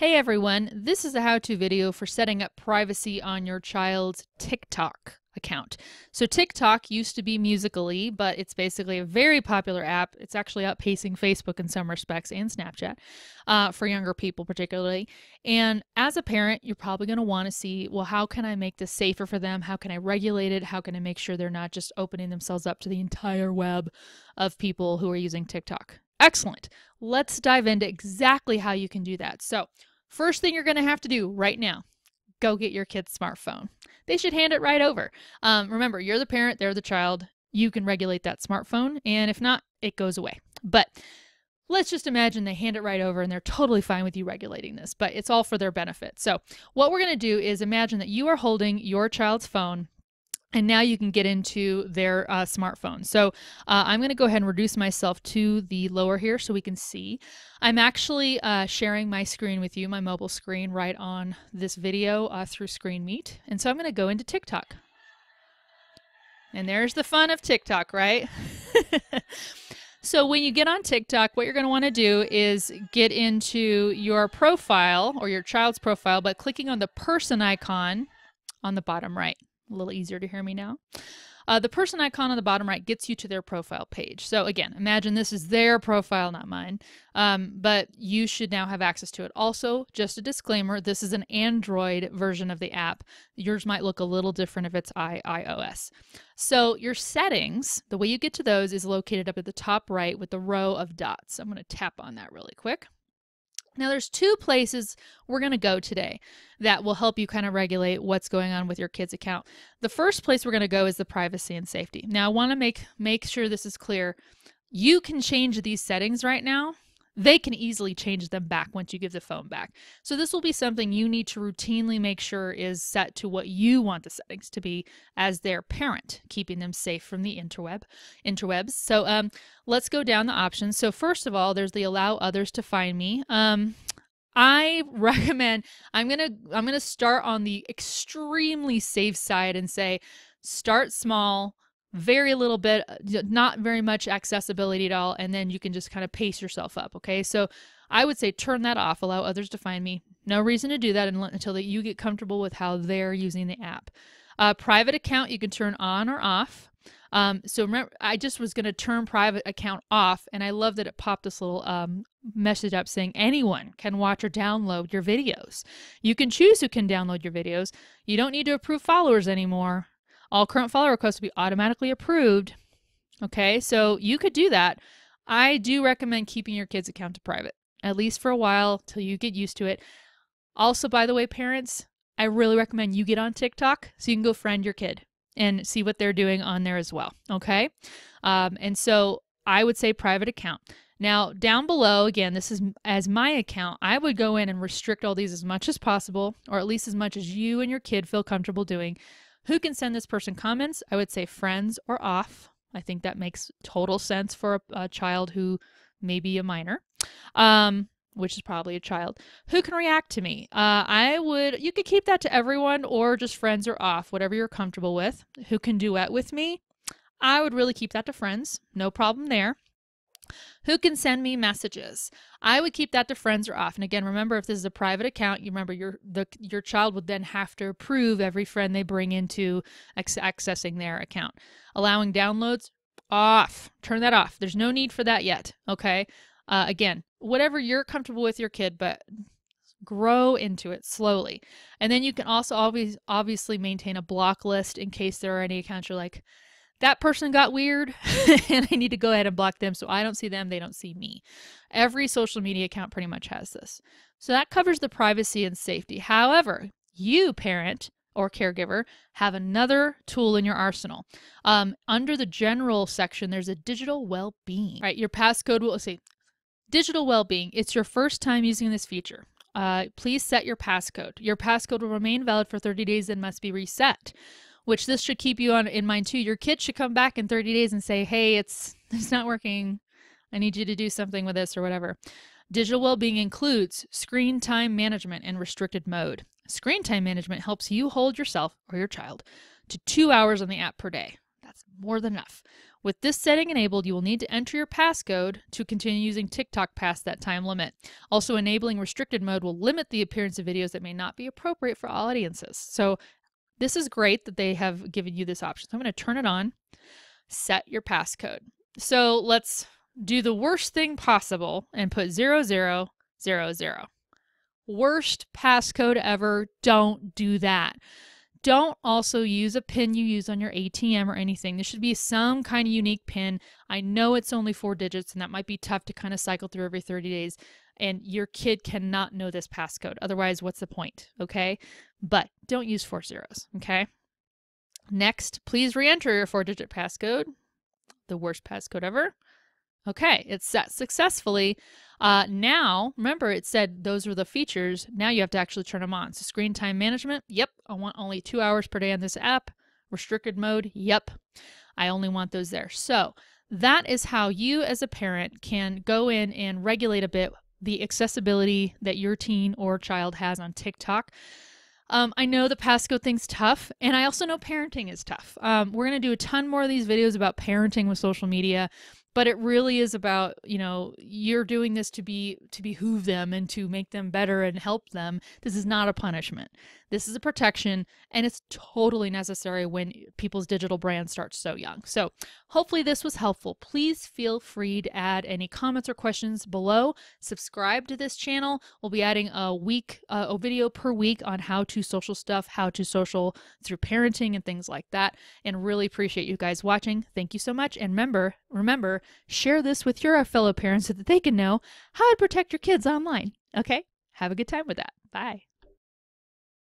Hey everyone, this is a how-to video for setting up privacy on your child's TikTok account. So TikTok used to be Musical.ly, but it's basically a very popular app. It's actually outpacing Facebook in some respects and Snapchat for younger people particularly. And as a parent, you're probably going to want to see, well, how can I make this safer for them? How can I regulate it? How can I make sure they're not just opening themselves up to the entire web of people who are using TikTok? Excellent. Let's dive into exactly how you can do that. So first thing you're going to have to do right now, go get your kid's smartphone. They should hand it right over. Remember, you're the parent, they're the child. You can regulate that smartphone, and if not, it goes away. But let's just imagine they hand it right over and they're totally fine with you regulating this, but it's all for their benefit. So what we're going to do is imagine that you are holding your child's phone, and now you can get into their smartphone. So I'm going to go ahead and reduce myself to the lower here so we can see. I'm actually sharing my screen with you, my mobile screen, right on this video through ScreenMeet. And so I'm going to go into TikTok. And there's the fun of TikTok, right? So when you get on TikTok, what you're going to want to do is get into your profile or your child's profile by clicking on the person icon on the bottom right. A little easier to hear me now. The person icon on the bottom right gets you to their profile page. So again, imagine this is their profile, not mine, but you should now have access to it. Also, just a disclaimer, this is an Android version of the app. Yours might look a little different if it's iOS. So your settings, the way you get to those is located up at the top right with the row of dots. I'm going to tap on that really quick. Now there's two places we're going to go today that will help you kind of regulate what's going on with your kid's account. The first place we're going to go is the privacy and safety. Now I want to make sure this is clear. You can change these settings right now. They can easily change them back once you give the phone back. So this will be something you need to routinely make sure is set to what you want the settings to be as their parent, keeping them safe from the interwebs. So let's go down the options. So first of all, there's the allow others to find me. I recommend, I'm gonna start on the extremely safe side and say, start small, very little bit, not very much accessibility at all, and then you can just kind of pace yourself up, okay? So I would say turn that off, allow others to find me. No reason to do that until that you get comfortable with how they're using the app. Private account you can turn on or off. So remember, I just was going to turn private account off, and I love that it popped this little message up saying anyone can watch or download your videos. You can choose who can download your videos. You don't need to approve followers anymore. All current follow requests will be automatically approved. Okay, so you could do that. I do recommend keeping your kid's account to private, at least for a while till you get used to it. Also, by the way, parents, I really recommend you get on TikTok so you can go friend your kid and see what they're doing on there as well. Okay, and so I would say private account. Now down below, again, this is as my account, I would go in and restrict all these as much as possible, or at least as much as you and your kid feel comfortable doing. Who can send this person comments? I would say friends or off. I think that makes total sense for a child who may be a minor, which is probably a child. Who can react to me? You could keep that to everyone or just friends or off, whatever you're comfortable with. Who can duet with me? I would really keep that to friends. No problem there. Who can send me messages? I would keep that to friends or off. And again, remember, if this is a private account, you remember your child would then have to approve every friend they bring into accessing their account. Allowing downloads, off. Turn that off. There's no need for that yet. Okay. Again, whatever you're comfortable with your kid, but grow into it slowly. And then you can also obviously maintain a block list in case there are any accounts you're like, that person got weird and I need to go ahead and block them so I don't see them, they don't see me. Every social media account pretty much has this. So that covers the privacy and safety. However, you, parent or caregiver, have another tool in your arsenal. Under the general section, there's a digital well-being. Right, your passcode will say digital well-being. It's your first time using this feature. Please set your passcode. Your passcode will remain valid for 30 days and must be reset. Which this should keep you in mind too. Your kid should come back in 30 days and say, hey, it's not working. I need you to do something with this or whatever. Digital well-being includes screen time management in restricted mode. Screen time management helps you hold yourself or your child to 2 hours on the app per day. That's more than enough. With this setting enabled, you will need to enter your passcode to continue using TikTok past that time limit. Also, enabling restricted mode will limit the appearance of videos that may not be appropriate for all audiences. So this is great that they have given you this option. So I'm going to turn it on, set your passcode. So let's do the worst thing possible and put 0000. Worst passcode ever. Don't do that. Don't also use a PIN you use on your ATM or anything. This should be some kind of unique PIN. I know it's only 4 digits and that might be tough to kind of cycle through every 30 days. And your kid cannot know this passcode. Otherwise, what's the point? Okay? But don't use 4 zeros. Okay? Next, please re-enter your 4-digit passcode. The worst passcode ever. Okay, it's set successfully. Now, remember it said those were the features. Now you have to actually turn them on. So screen time management, yep, I want only 2 hours per day on this app. Restricted mode, yep, I only want those there. So that is how you as a parent can go in and regulate a bit the accessibility that your teen or child has on TikTok. I know the passcode thing's tough, and I also know parenting is tough. We're going to do a ton more of these videos about parenting with social media, but it really is about, you know, you're doing this to behoove them and to make them better and help them. This is not a punishment. This is a protection, and it's totally necessary when people's digital brand starts so young. So hopefully this was helpful. Please feel free to add any comments or questions below. Subscribe to this channel. We'll be adding a video per week on how to social stuff, how to social through parenting and things like that. And really appreciate you guys watching. Thank you so much. And remember, share this with your fellow parents so that they can know how to protect your kids online. Okay? Have a good time with that. Bye.